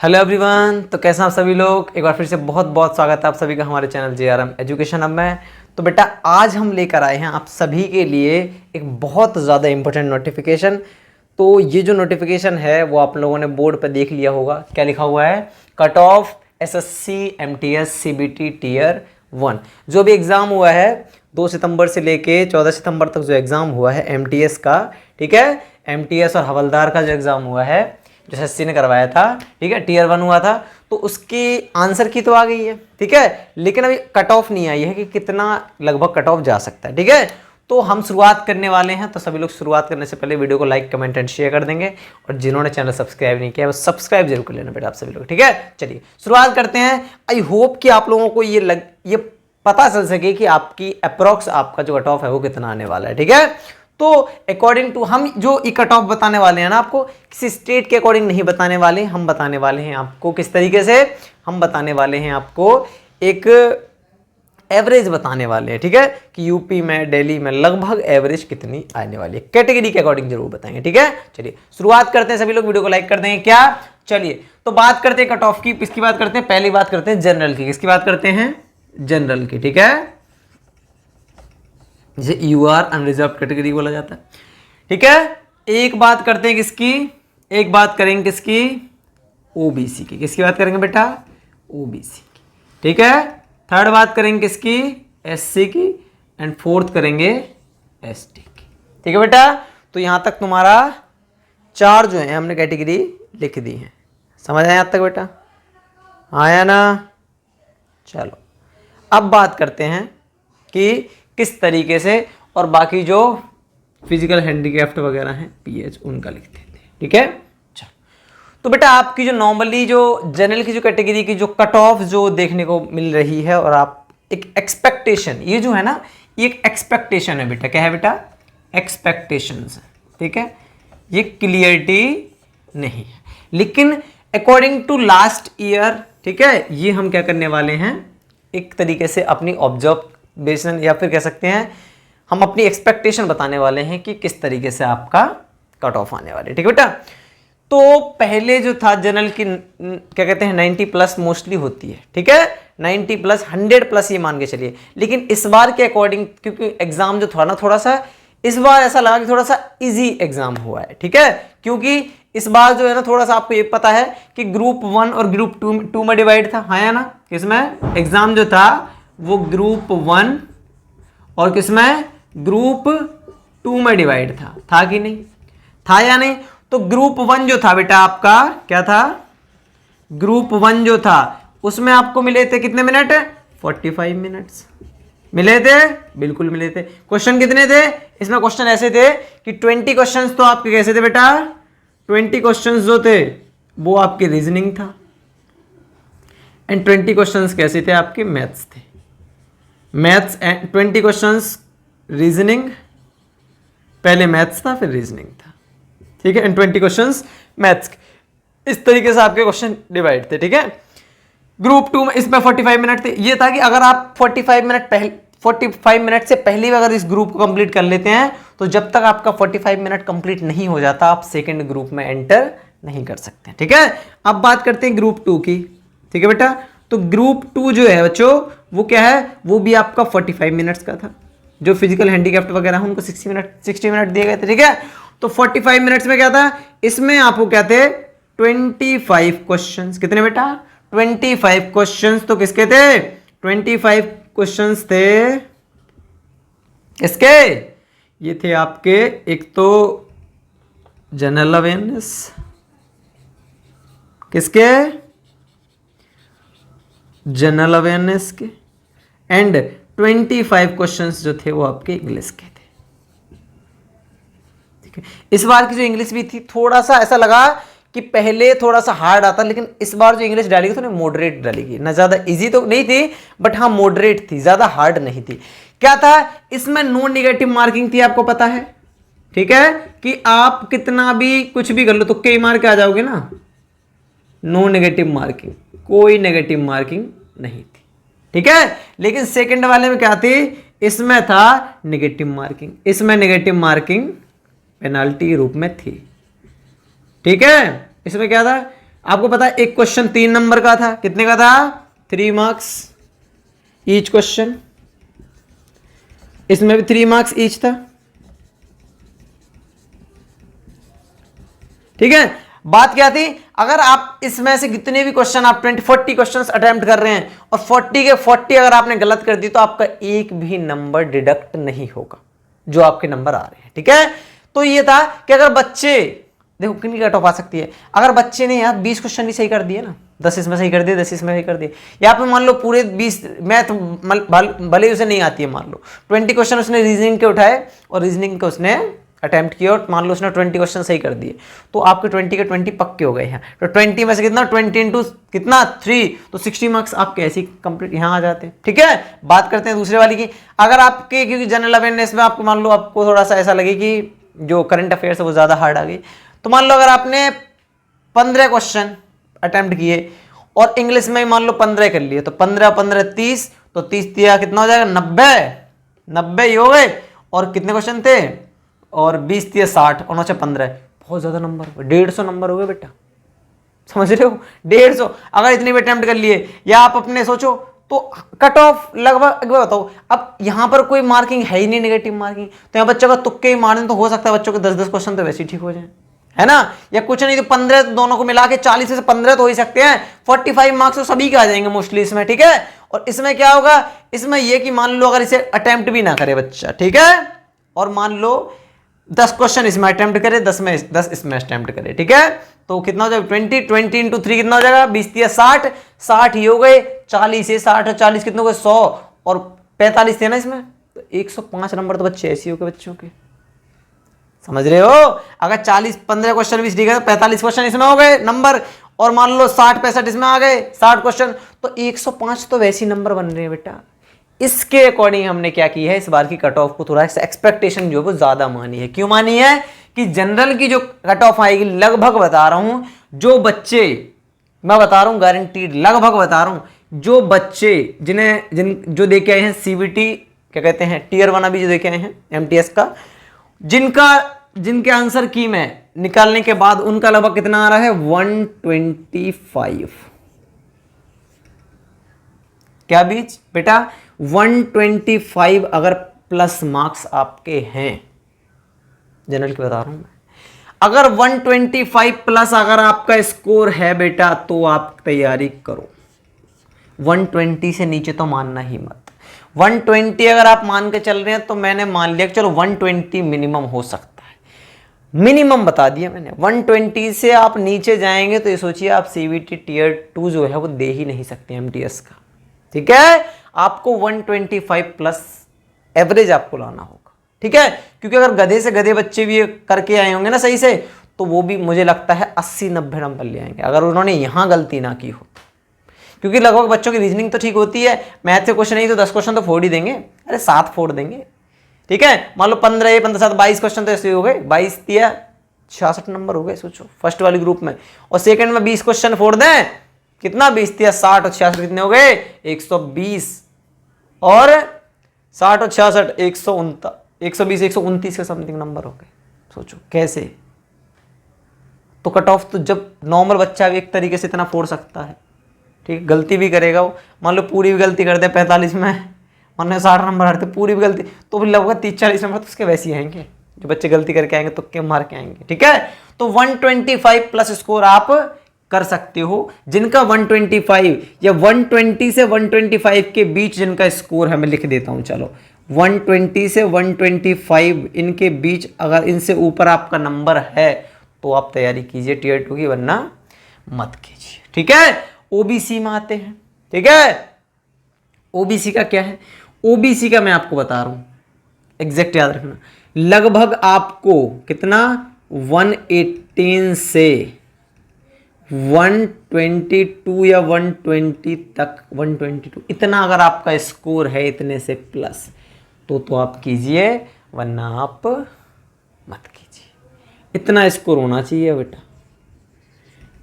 Hello everyone. तो कैसे हैं आप सभी लोग। एक बार फिर से बहुत बहुत स्वागत है आप सभी का हमारे चैनल JRM एजुकेशन हब में। तो बेटा आज हम लेकर आए हैं आप सभी के लिए एक बहुत ज़्यादा इम्पोर्टेंट नोटिफिकेशन। तो ये जो नोटिफिकेशन है वो आप लोगों ने बोर्ड पर देख लिया होगा। क्या लिखा हुआ है? Cut off SSC MTS CBT tier 1 जो भी एग्ज़ाम हुआ है 2 सितंबर से लेके 14 सितंबर तक जो एग्ज़ाम हुआ है MTS का, ठीक है, MTS और हवलदार का जो एग्ज़ाम हुआ है जो SSC ने करवाया था, ठीक है, टियर 1 हुआ था, तो उसकी आंसर की तो आ गई है, ठीक है, लेकिन अभी कट ऑफ नहीं आई है कि कितना लगभग कट ऑफ जा सकता है, ठीक है। तो हम शुरुआत करने वाले हैं, तो सभी लोग शुरुआत करने से पहले वीडियो को लाइक कमेंट एंड शेयर कर देंगे और जिन्होंने चैनल सब्सक्राइब नहीं किया वो सब्सक्राइब जरूर कर लेना बेटा आप सभी लोग, ठीक है। चलिए शुरुआत करते हैं। आई होप कि आप लोगों को ये पता चल सके कि आपकी अप्रोक्स आपका जो कट ऑफ है वो कितना आने वाला है, ठीक है। तो अकॉर्डिंग टू हम जो ई कट ऑफ बताने वाले हैं ना, आपको किसी स्टेट के अकॉर्डिंग नहीं बताने वाले, हम बताने वाले हैं आपको किस तरीके से, हम बताने वाले हैं आपको एक एवरेज बताने वाले हैं, ठीक है, कि यूपी में दिल्ली में लगभग एवरेज कितनी आने वाली है, कैटेगरी के अकॉर्डिंग जरूर बताएंगे, ठीक है। चलिए शुरुआत करते हैं। सभी लोग वीडियो को लाइक कर देंगे क्या? चलिए तो बात करते हैं कट ऑफ की। किसकी बात करते हैं? पहली बात करते हैं जनरल की। किसकी बात करते हैं? जनरल की, ठीक है, जिसे UR अनरिजर्व कैटेगरी बोला जाता है, ठीक है। एक बात करते हैं किसकी? एक बात करेंगे किसकी? OBC की। किसकी बात करेंगे बेटा? OBC की, ठीक है। थर्ड बात करेंगे किसकी? SC की। एंड फोर्थ करेंगे ST की, ठीक है बेटा। तो यहां तक तुम्हारा 4 जो है हमने कैटेगरी लिख दी है। समझ आया यहां तक बेटा? आया ना? चलो अब बात करते हैं कि किस तरीके से, और बाकी जो फिजिकल हैंडीक्राफ्ट वगैरह हैं PH उनका लिख देते हैं, ठीक है। चलो तो बेटा आपकी जो नॉर्मली जो जनरल की जो कैटेगरी की जो कट ऑफ जो देखने को मिल रही है, और आप एक एक्सपेक्टेशन, ये जो है ना ये एक एक्सपेक्टेशन है बेटा। क्या है बेटा? एक्सपेक्टेशंस, ठीक है। ये क्लियरिटी नहीं है, लेकिन अकॉर्डिंग टू लास्ट ईयर, ठीक है, ये हम क्या करने वाले हैं, एक तरीके से अपनी ऑब्जर्वेशन या फिर कह सकते हैं हम अपनी एक्सपेक्टेशन बताने वाले हैं कि किस तरीके से आपका कट ऑफ आने वाले, ठीक है बेटा। तो पहले जो था जनरल की क्या कहते हैं 90 प्लस मोस्टली होती है, ठीक है, 90 प्लस 100 प्लस ये मान के चलिए। लेकिन इस बार के अकॉर्डिंग क्योंकि एग्जाम जो था ना थोड़ा सा इस बार ऐसा लगा कि थोड़ा सा इजी एग्जाम हुआ है, ठीक है, क्योंकि इस बार जो है ना थोड़ा सा आपको ये पता है कि ग्रुप 1 और ग्रुप 2 में डिवाइड था, हाँ या ना। किसमें एग्जाम जो था वो ग्रुप 1 और किसमें ग्रुप 2 में डिवाइड था कि नहीं? था या नहीं? तो ग्रुप 1 जो था बेटा आपका क्या था? ग्रुप 1 जो था उसमें आपको मिले थे कितने मिनट? 45 मिनट्स मिले थे, बिल्कुल मिले थे। क्वेश्चन कितने थे इसमें? क्वेश्चन ऐसे थे कि 20 क्वेश्चंस तो आपके कैसे थे बेटा? 20 क्वेश्चंस जो थे वो आपके रीजनिंग था, एंड 20 क्वेश्चंस कैसे थे? आपके मैथ्स थे। मैथ्स एंड 20 क्वेश्चंस रीजनिंग, पहले मैथ्स था फिर रीजनिंग था, ठीक है, एंड 20 क्वेश्चंस मैथ्स। इस तरीके से आपके क्वेश्चन डिवाइड थे, ठीक है। ग्रुप 2 में इसमें 45 मिनट थे। ये था कि अगर आप 45 मिनट से पहले भी अगर इस ग्रुप को कंप्लीट कर लेते हैं तो जब तक आपका 45 मिनट कंप्लीट नहीं हो जाता आप सेकंड ग्रुप में एंटर नहीं कर सकते, ठीक है। अब बात करते हैं ग्रुप 2 की, ठीक है बेटा। तो ग्रुप 2 जो है बच्चों वो क्या है? वो भी आपका 45 मिनट्स का था। जो फिजिकल हैंडीक्राफ्ट वगैरह है उनको 60 मिनट दिए गए थे, ठीक है। तो 45 मिनट्स में क्या था? इसमें आपको क्या थे? 25 क्वेश्चंस। कितने बेटा? 25 क्वेश्चंस। तो किसके थे? 25 क्वेश्चंस थे किसके? ये थे आपके एक तो जनरल अवेयरनेस, किसके? जनरल अवेयरनेस के, एंड 25 क्वेश्चंस जो थे वो आपके इंग्लिश के थे, ठीक है। इस बार की जो इंग्लिश भी थी थोड़ा सा ऐसा लगा कि पहले थोड़ा सा हार्ड आता, लेकिन इस बार जो इंग्लिश डाली गई थोड़ी मॉडरेट डाली गई, ना ज्यादा इजी तो नहीं थी बट हाँ मॉडरेट थी, ज्यादा हार्ड नहीं थी। क्या था इसमें? नो नेगेटिव मार्किंग थी, आपको पता है, ठीक है, कि आप कितना भी कुछ भी कर लो तुक्के ही मार के आ जाओगे ना। नो नेगेटिव मार्किंग, कोई नेगेटिव मार्किंग नहीं थी, ठीक है। लेकिन सेकंड वाले में क्या थी? इसमें था नेगेटिव मार्किंग। इसमें नेगेटिव मार्किंग पेनाल्टी रूप में थी, ठीक है। इसमें क्या था? आपको पता है एक क्वेश्चन 3 नंबर का था, कितने का था? 3 मार्क्स ईच क्वेश्चन। इसमें भी 3 मार्क्स ईच था। ठीक है, बात क्या थी? अगर आप इसमें से कितने भी क्वेश्चन आप 40 क्वेश्चंस अटेम्प्ट कर रहे हैं और 40 के 40 अगर आपने गलत कर दी तो आपका एक भी नंबर डिडक्ट नहीं होगा, जो आपके नंबर आ रहे हैं। ठीक है, तो ये था कि अगर बच्चे, देखो कितनी कट ऑफ आ सकती है, अगर बच्चे ने यार 20 क्वेश्चन भी सही कर दिए ना, 10 इसमें सही कर दिए, 10 इसमें सही कर दिए, या पे मान लो पूरे 20 मैथ भले उसे नहीं आती है, मान लो 20 क्वेश्चन उसने रीजनिंग के उठाए और रीजनिंग के उसने अटेम्प्ट किया और मान लो उसने 20 क्वेश्चन सही कर दिए, तो आपके 20 के 20 पक्के हो गए हैं। तो 20 में से कितना, 20 इंटू कितना 3, तो 60 मार्क्स आपके ऐसे ही कंप्लीट यहाँ आ जाते हैं। ठीक है, बात करते हैं दूसरे वाली की। अगर आपके, क्योंकि जनरल अवेयरनेस में आपको मान लो आपको थोड़ा सा ऐसा लगे कि जो करंट अफेयर्स है वो ज़्यादा हार्ड आ गई, तो मान लो अगर आपने 15 क्वेश्चन अटेम्प्ट किए और इंग्लिश में मान लो 15 कर लिए, तो 15 15 30, तो 30 दिया कितना हो जाएगा, 90 ही हो गए। और कितने क्वेश्चन थे, और 20 दिया 60 और 9 15, बहुत ज़्यादा नंबर, 150 नंबर हो गए बेटा, समझ रहे हो? 150 अगर इतनी भी अटेम्प्ट कर लिए, या आप अपने सोचो तो कट ऑफ लगभग, एक बार बताओ, अब यहां पर कोई मार्किंग है ही नहीं, नेगेटिव मार्किंग, तो यहाँ बच्चों का तुक्के ही मारने, तो हो सकता है बच्चों के 10-10 क्वेश्चन तो वैसे ही ठीक हो जाए, है ना? या कुछ नहीं तो 15, दोनों को मिला के 40 से 15 तो हो ही सकते हैं, 45 मार्क्स तो सभी के आ जाएंगे मोस्टली इसमें। ठीक है, और इसमें क्या होगा, इसमें यह कि मान लो अगर इसे अटेम्प्ट भी ना करे बच्चा, ठीक है, और मान लो 10 क्वेश्चन इसमें अटेम्प्ट करे, 10 इसमें अटेम्प्ट करे, ठीक है, तो कितना हो जाएगा, 20 इंटू 3 कितना हो जाएगा, 20 दिया 60 ही हो गए, 40 से 60 और 40 कितने हो गए, 100 और 45 थे ना इसमें, तो 105 नंबर तो बच्चे ऐसे हो गए बच्चों के, समझ रहे हो? अगर 15 क्वेश्चन भी ठीक है तो 45 क्वेश्चन इसमें हो गए नंबर, और मान लो 60-65 इसमें आ गए, 60 क्वेश्चन, तो 105 तो वैसे ही नंबर बन रहे हैं बेटा। इसके अकॉर्डिंग हमने क्या की है, इस बार की कट ऑफ को थोड़ा सा एक्सपेक्टेशन जो है वो ज्यादा मानी है। क्यों मानी है? कि जनरल की जो कट ऑफ आएगी, लगभग बता रहा हूं, जो बच्चे, मैं बता रहा हूं गारंटीड, लगभग बता रहा हूं, जो बच्चे जो दे के आए हैं सीबीटी, क्या कहते हैं, टीयर 1 अभी जो दे के आए हैं एमटीएस का, जिनके आंसर की में निकालने के बाद उनका लगभग कितना आ रहा है, 125। क्या बीच बेटा, 125 अगर प्लस मार्क्स आपके हैं, जनरल की बता रहा हूं मैं, अगर 125 प्लस अगर आपका स्कोर है बेटा, तो आप तैयारी करो। 120 से नीचे तो मानना ही मत। 120 अगर आप मान के चल रहे हैं तो मैंने मान लिया कि चलो 120 मिनिमम हो सकता है, मिनिमम बता दिया मैंने। 120 से आप नीचे जाएंगे तो ये सोचिए आप सीबीटी टीयर 2 जो है वो दे ही नहीं सकते एमटीएस का। ठीक है, आपको 125 प्लस एवरेज आपको लाना होगा। ठीक है, क्योंकि अगर गधे से गधे बच्चे भी करके आए होंगे ना सही से, तो वो भी मुझे लगता है 80-90 नंबर ले आएंगे अगर उन्होंने यहां गलती ना की हो, क्योंकि लगभग बच्चों की रीजनिंग तो ठीक होती है, मैथ से क्वेश्चन नहीं तो 10 क्वेश्चन तो फोड़ ही देंगे, अरे 7 फोड़ देंगे। ठीक है, मान लो 15 15 7 22 क्वेश्चन तो ऐसे हो गए, 22 दिया 66 नंबर हो गए, सोचो फर्स्ट वाली ग्रुप में, और सेकंड में 20 क्वेश्चन फोड़ दें, कितना 20 दिया 60 और 66 कितने हो गए, 120, और 60 और 66 120 129 के समथिंग नंबर हो गए। सोचो कैसे, तो कट ऑफ तो जब नॉर्मल बच्चा भी एक तरीके से इतना फोड़ सकता है, ठीक, गलती भी करेगा वो, मान लो पूरी भी गलती कर दे 45 में, मान लो 60 नंबर हटते पूरी भी गलती, तो फिर लगभग 30-40 नंबर तो उसके वैसे ही आएंगे, जो बच्चे गलती करके आएंगे तुक्के मार के आएंगे। ठीक है, तो 125 प्लस स्कोर आप कर सकते हो, जिनका 125 या 120 से 125 के बीच जिनका स्कोर है, मैं लिख देता हूं, चलो 120 से 125 इनके बीच अगर इनसे ऊपर आपका नंबर है तो आप तैयारी कीजिए टीयर 2 की, वरना मत कीजिए। ठीक है, ओबीसी में आते हैं। ठीक है, ओबीसी का क्या है, ओबीसी का मैं आपको बता रहा हूं, एग्जैक्ट याद रखना, लगभग आपको कितना 118 से 122 या 120 तक, 122 इतना अगर आपका स्कोर है इतने से प्लस, तो आप कीजिए, वरना आप मत कीजिए। इतना स्कोर होना चाहिए बेटा,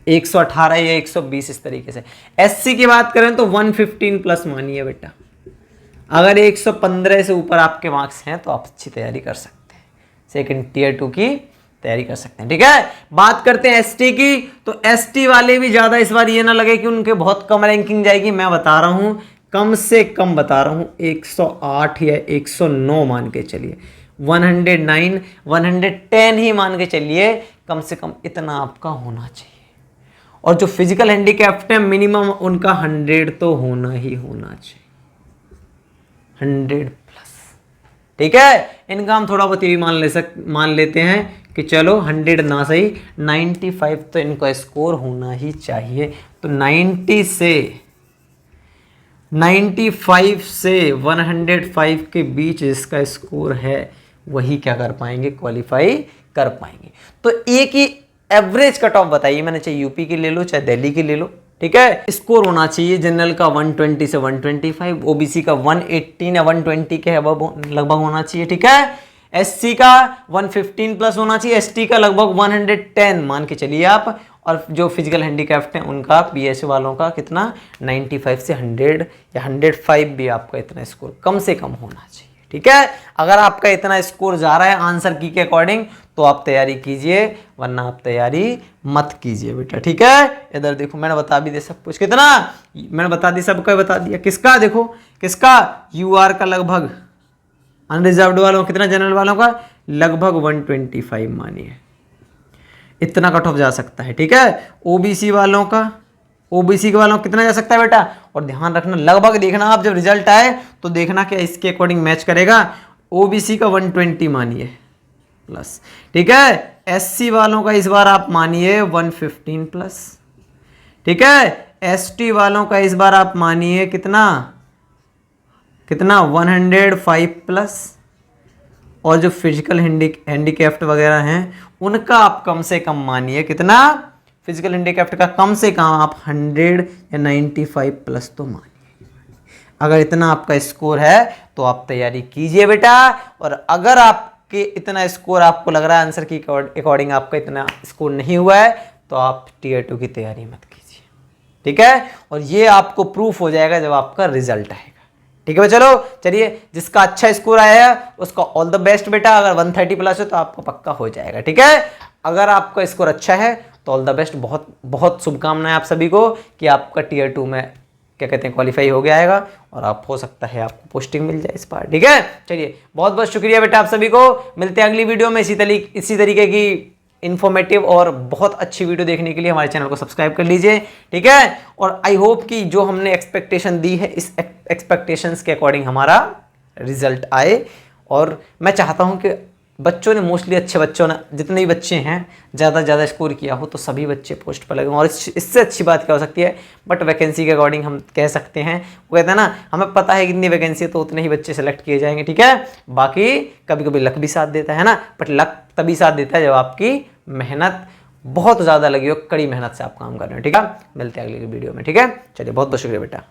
118 या 120 इस तरीके से। एससी की बात करें तो 115 प्लस मानिए बेटा, अगर 115 से ऊपर आपके मार्क्स हैं तो आप अच्छी तैयारी कर सकते हैं, सेकंड टीयर 2 की तैयारी कर सकते हैं। ठीक है, बात करते हैं एसटी की। तो एसटी वाले भी ज्यादा इस बार ये ना लगे कि उनके बहुत कम रैंकिंग जाएगी, मैं बता रहा हूं कम से कम बता रहा हूं 108 या 109 मान के चलिए, 109 110 ही मान के चलिए, कम से कम इतना आपका होना चाहिए। और जो फिजिकल हैंडीकैप्ड है मिनिमम उनका 100 तो होना ही होना चाहिए, 100 प्लस। ठीक है, इनका हम थोड़ा बहुत ये भी मान लेते हैं कि चलो 100 ना सही 95 तो इनका स्कोर होना ही चाहिए। तो 95 से 105 के बीच इसका स्कोर है, वही क्या कर पाएंगे, क्वालिफाई कर पाएंगे। तो एक ही एवरेज कट ऑफ बताइए मैंने, चाहे यूपी की ले लो चाहे दिल्ली की ले लो। ठीक है, स्कोर होना चाहिए जनरल का 120 से 125, ओबीसी का 118 या 120 के लगभग होना चाहिए। ठीक है, एससी का 115 प्लस होना चाहिए, एसटी का लगभग 110 मान के चलिए आप, और जो फिजिकल हैंडीकैप्ड हैं उनका पीएस वालों का कितना 95 से 100 या 105 भी आपका इतना स्कोर कम से कम होना चाहिए। ठीक है, अगर आपका इतना स्कोर जा रहा है आंसर की के अकॉर्डिंग तो आप तैयारी कीजिए, वरना आप तैयारी मत कीजिए बेटा। ठीक है, इधर देखो मैंने बता भी दिया सब कुछ, कितना मैंने बता दिया, सबका बता दिया। किसका देखो, किसका यूआर का लगभग, अनरिजर्व्ड वालों कितना, जनरल वालों का लगभग 125 मानिए, इतना कट ऑफ जा सकता है। ठीक है, ओबीसी वालों का, ओबीसी के वालों कितना जा सकता है बेटा, और ध्यान रखना लगभग देखना आप जब रिजल्ट आए तो देखना कि इसके अकॉर्डिंग मैच करेगा। ओबीसी का 120 मानिए प्लस। ठीक है, एससी वालों का इस बार आप मानिए 115 प्लस। ठीक है, एसटी वालों का इस बार आप मानिए कितना कितना 105 प्लस, और जो फिजिकल हैंडीकैप्ड वगैरह हैं उनका आप कम से कम मानिए कितना, फिजिकल हैंडीकैप्ड का कम से कम आप 100 या 95 प्लस तो मानिए। अगर इतना आपका स्कोर है तो आप तैयारी कीजिए बेटा, और अगर आपके इतना स्कोर आपको लग रहा है आंसर की अकॉर्डिंग आपका इतना स्कोर नहीं हुआ है तो आप टीयर 2 की तैयारी मत कीजिए। ठीक है, और ये आपको प्रूफ हो जाएगा जब आपका रिजल्ट आएगा। ठीक है, चलो चलिए, जिसका अच्छा स्कोर आया है उसका ऑल द बेस्ट बेटा, अगर 130 प्लस है तो आपको पक्का हो जाएगा। ठीक है, अगर आपका स्कोर अच्छा है तो ऑल द बेस्ट, बहुत बहुत शुभकामनाएं आप सभी को कि आपका टीयर 2 में क्या कहते हैं क्वालिफाई हो गया आएगा, और आप हो सकता है आपको पोस्टिंग मिल जाए इस बार। ठीक है, चलिए बहुत बहुत शुक्रिया बेटा आप सभी को, मिलते हैं अगली वीडियो में इसी तरीके की इन्फॉर्मेटिव और बहुत अच्छी वीडियो देखने के लिए हमारे चैनल को सब्सक्राइब कर लीजिए। ठीक है, और आई होप कि जो हमने एक्सपेक्टेशन दी है इस एक्सपेक्टेशंस के अकॉर्डिंग हमारा रिजल्ट आए, और मैं चाहता हूं कि बच्चों ने मोस्टली अच्छे बच्चों ने जितने भी बच्चे हैं ज़्यादा से ज़्यादा स्कोर किया हो तो सभी बच्चे पोस्ट पर लगे, और इससे अच्छी बात क्या हो सकती है। बट वैकेंसी के अकॉर्डिंग हम कह सकते हैं, वो कहते हैं ना हमें पता है कितनी वैकेंसी है तो उतने ही बच्चे सेलेक्ट किए जाएंगे। ठीक है, बाकी कभी कभी लक भी साथ देता है ना, बट लक तभी साथ देता है जब आपकी मेहनत बहुत ज़्यादा लगी हो, कड़ी मेहनत से आप काम कर रहे हो। ठीक है, मिलते हैं अगली वीडियो में। ठीक है, चलिए बहुत बहुत शुक्रिया बेटा।